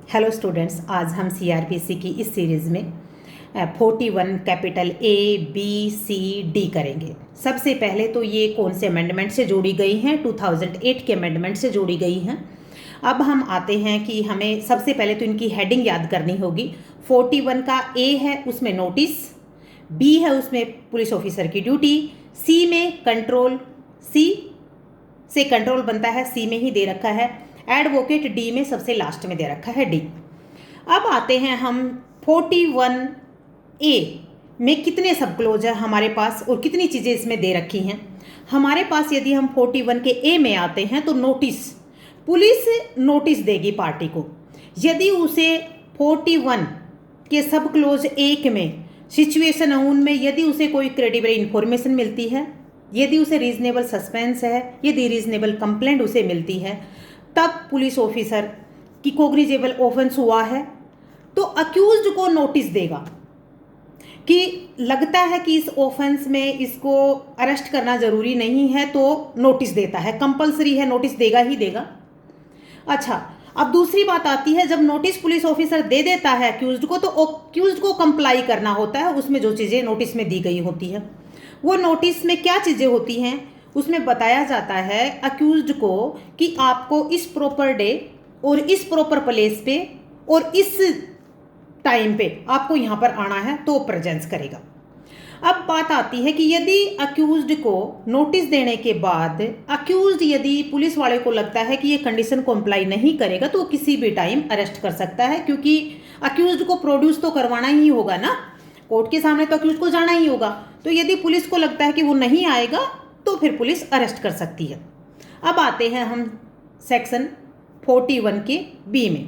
Hello students, आज हम CrPC की इस सीरीज़ में 41 capital A B C D करेंगे। सबसे पहले तो ये कौन से अमेंडमेंट से जोड़ी गई हैं? 2008 के अमेंडमेंट से जोड़ी गई हैं। अब हम आते हैं कि हमें सबसे पहले तो इनकी हेडिंग याद करनी होगी। 41 का ए है, उसमें नोटिस, बी है उसमें पुलिस ऑफिसर की ड्यूटी, सी में कंट्रोल, सी से कंट्रोल बनता है, सी में ही दे रखा है एडवोकेट, डी में सबसे लास्ट में दे रखा है डी। अब आते हैं हम 41 ए में कितने सब क्लोज है हमारे पास और कितनी चीज़ें इसमें दे रखी हैं। हमारे पास यदि हम 41 के ए में आते हैं तो नोटिस, पुलिस नोटिस देगी पार्टी को। यदि उसे 41 के सब क्लोज एक में सिचुएशन उनमें यदि उसे कोई क्रेडिबल इंफॉर्मेशन मिलती है, यदि उसे रीजनेबल सस्पेंस है, यदि रीजनेबल कंप्लेंट उसे मिलती है, तब पुलिस ऑफिसर की कोग्निजेबल ऑफेंस हुआ है तो अक्यूज्ड को नोटिस देगा कि लगता है कि इस ऑफेंस में इसको अरेस्ट करना ज़रूरी नहीं है, तो नोटिस देता है, कंपलसरी है, नोटिस देगा ही देगा। अच्छा, अब दूसरी बात आती है, जब नोटिस पुलिस ऑफिसर दे देता है अक्यूज्ड को, तो अक्यूज्ड को कंप्लाई करना होता है उसमें जो चीज़ें नोटिस में दी गई होती है। वो नोटिस में क्या चीज़ें होती हैं? उसमें बताया जाता है अक्यूज्ड को कि आपको इस प्रॉपर डे और इस प्रॉपर प्लेस पे और इस टाइम पे आपको यहाँ पर आना है, तो प्रेजेंस करेगा। अब बात आती है कि यदि अक्यूज्ड को नोटिस देने के बाद अक्यूज्ड यदि पुलिस वाले को लगता है कि ये कंडीशन को अप्लाई नहीं करेगा, तो किसी भी टाइम अरेस्ट कर सकता है, क्योंकि अक्यूज्ड को प्रोड्यूस तो करवाना ही होगा ना, कोर्ट के सामने तो अक्यूज्ड को जाना ही होगा। तो यदि पुलिस को लगता है कि वो नहीं आएगा तो फिर पुलिस अरेस्ट कर सकती है। अब आते हैं हम सेक्शन 41 के बी में।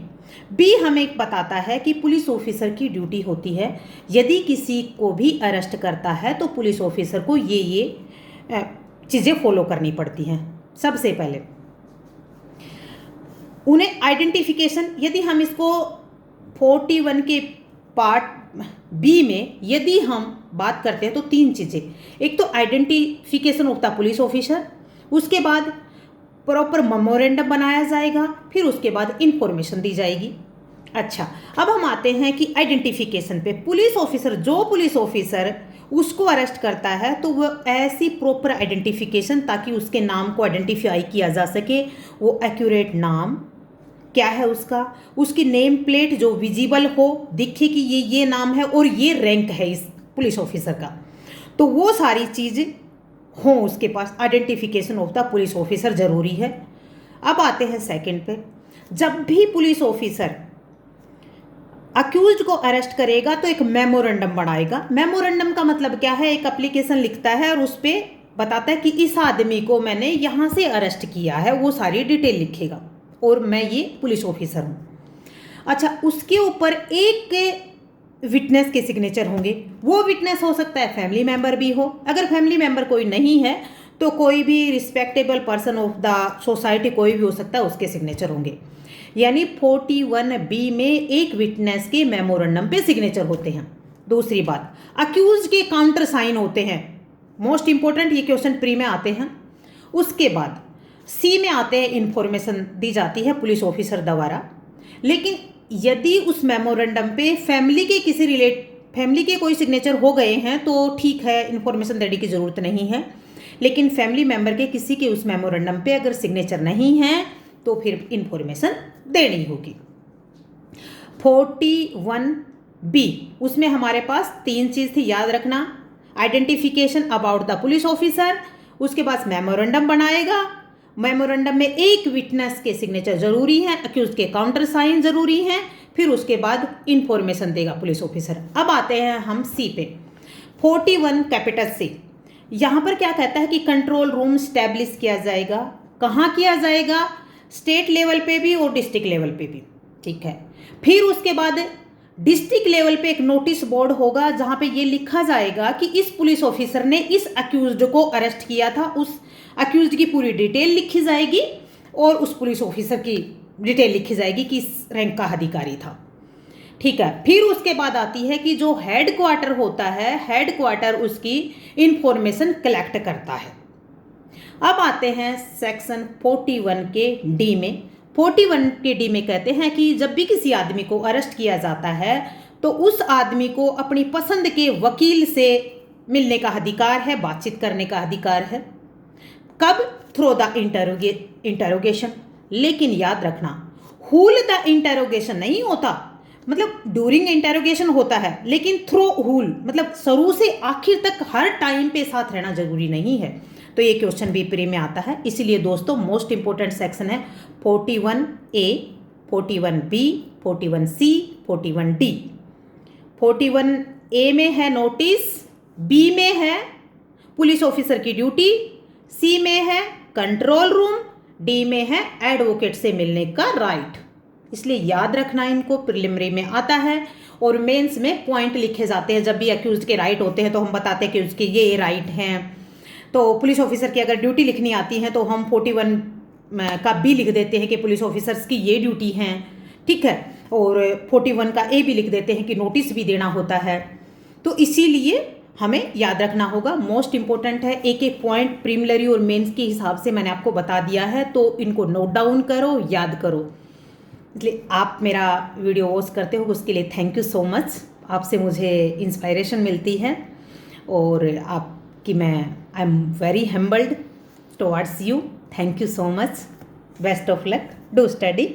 बी हमें बताता है कि पुलिस ऑफिसर की ड्यूटी होती है, यदि किसी को भी अरेस्ट करता है तो पुलिस ऑफिसर को ये चीज़ें फॉलो करनी पड़ती हैं। सबसे पहले उन्हें आइडेंटिफिकेशन, यदि हम इसको 41 के पार्ट बी में यदि हम बात करते हैं तो तीन चीज़ें, एक तो identification of the police officer, उसके बाद प्रॉपर मेमोरेंडम बनाया जाएगा, फिर उसके बाद इंफॉर्मेशन दी जाएगी। अच्छा, अब हम आते हैं कि आइडेंटिफिकेशन पे। पुलिस ऑफिसर, जो पुलिस ऑफिसर उसको अरेस्ट करता है तो वह ऐसी प्रॉपर आइडेंटिफिकेशन, ताकि उसके नाम को आइडेंटिफाई किया जा सके, वो एक्यूरेट नाम क्या है उसका, उसकी नेम प्लेट जो विजिबल हो, दिखे कि ये नाम है और ये रैंक है इस पुलिस ऑफिसर का, तो वो सारी चीज़ हो उसके पास। Identification of the police officer जरूरी है। अब आते हैं सेकंड पे। जब भी पुलिस ऑफिसर अक्यूज्ड को अरेस्ट करेगा तो एक मेमोरेंडम बनाएगा। मेमोरेंडम का मतलब क्या है? एक एप्लीकेशन लिखता है और उस पर बताता है कि इस आदमी को मैंने यहाँ से अरेस्ट किया है, वो सारी डिटेल लिखेगा और मैं ये पुलिस ऑफिसर हूँ। अच्छा, उसके ऊपर एक विटनेस के सिग्नेचर होंगे। वो विटनेस हो सकता है फैमिली मेंबर भी हो, अगर फैमिली मेंबर कोई नहीं है तो कोई भी respectable person of the society कोई भी हो सकता है, उसके सिग्नेचर होंगे। यानी 41 बी में एक विटनेस के मेमोरेंडम पे सिग्नेचर होते हैं। दूसरी बात, अक्यूज के काउंटर साइन होते हैं, मोस्ट इंपॉर्टेंट, ये क्वेश्चन प्री में आते हैं। उसके बाद सी में आते हैं, इंफॉर्मेशन दी जाती है पुलिस ऑफिसर द्वारा। लेकिन यदि उस मेमोरेंडम पे फैमिली के कोई सिग्नेचर हो गए हैं तो ठीक है, इंफॉर्मेशन देने की ज़रूरत नहीं है। लेकिन फैमिली मेंबर के किसी के उस मेमोरेंडम पे अगर सिग्नेचर नहीं है तो फिर इंफॉर्मेशन देनी होगी। 41 बी, उसमें हमारे पास तीन चीज़ थी, याद रखना। Identification about the police officer, उसके बाद मेमोरेंडम बनाएगा, मेमोरेंडम में एक विटनेस के सिग्नेचर जरूरी है, अक्यूज के काउंटर साइन जरूरी हैं, फिर उसके बाद इंफॉर्मेशन देगा पुलिस ऑफिसर। अब आते हैं हम सी पे। 41 कैपिटल सी, यहाँ पर क्या कहता है कि कंट्रोल रूम स्टैब्लिश किया जाएगा। कहाँ किया जाएगा? स्टेट लेवल पे भी और डिस्ट्रिक्ट लेवल पे भी, ठीक है। फिर उसके बाद डिस्ट्रिक्ट लेवल पे एक नोटिस बोर्ड होगा जहाँ पे ये लिखा जाएगा कि इस पुलिस ऑफिसर ने इस अक्यूज्ड को अरेस्ट किया था, उस अक्यूज्ड की पूरी डिटेल लिखी जाएगी और उस पुलिस ऑफिसर की डिटेल लिखी जाएगी कि इस रैंक का अधिकारी था, ठीक है। फिर उसके बाद आती है कि जो हेड क्वार्टर होता है, हेड क्वार्टर उसकी इंफॉर्मेशन कलेक्ट करता है। अब आते हैं सेक्शन 41 के डी में। 41 के डी में कहते हैं कि जब भी किसी आदमी को अरेस्ट किया जाता है तो उस आदमी को अपनी पसंद के वकील से मिलने का अधिकार है, बातचीत करने का अधिकार है। कब? Through the interrogation. लेकिन याद रखना, हुल द इंटरोगेशन नहीं होता, मतलब ड्यूरिंग इंटरोगेशन होता है, लेकिन थ्रू हुल मतलब शुरू से आखिर तक हर टाइम पे साथ रहना जरूरी नहीं है। तो ये क्वेश्चन भी प्री में आता है। इसीलिए दोस्तों मोस्ट इंपोर्टेंट सेक्शन है 41A, 41B, 41C, 41D। 41A में है नोटिस, B में है पुलिस ऑफिसर की ड्यूटी, C में है कंट्रोल रूम, D में है एडवोकेट से मिलने का राइट। इसलिए याद रखना, इनको प्रिलिमिनरी में आता है और मेंस में पॉइंट लिखे जाते हैं। जब भी अक्यूज के राइट होते हैं तो हम बताते हैं कि उसके ये राइट हैं। तो पुलिस ऑफिसर की अगर ड्यूटी लिखनी आती है तो हम 41 का बी लिख देते हैं कि पुलिस ऑफिसर्स की ये ड्यूटी हैं, ठीक है। और 41 का ए भी लिख देते हैं कि नोटिस भी देना होता है। तो इसीलिए हमें याद रखना होगा, मोस्ट इंपॉर्टेंट है। एक एक पॉइंट प्रीलिमिनरी और मेंस के हिसाब से मैंने आपको बता दिया है, तो इनको नोट डाउन करो, याद करो। इसलिए आप मेरा वीडियो वॉच करते हो उसके लिए थैंक यू सो मच। आपसे मुझे इंस्पायरेशन मिलती है और आपकी मैं I am very humbled towards you. Thank you so much. Best of luck, do study.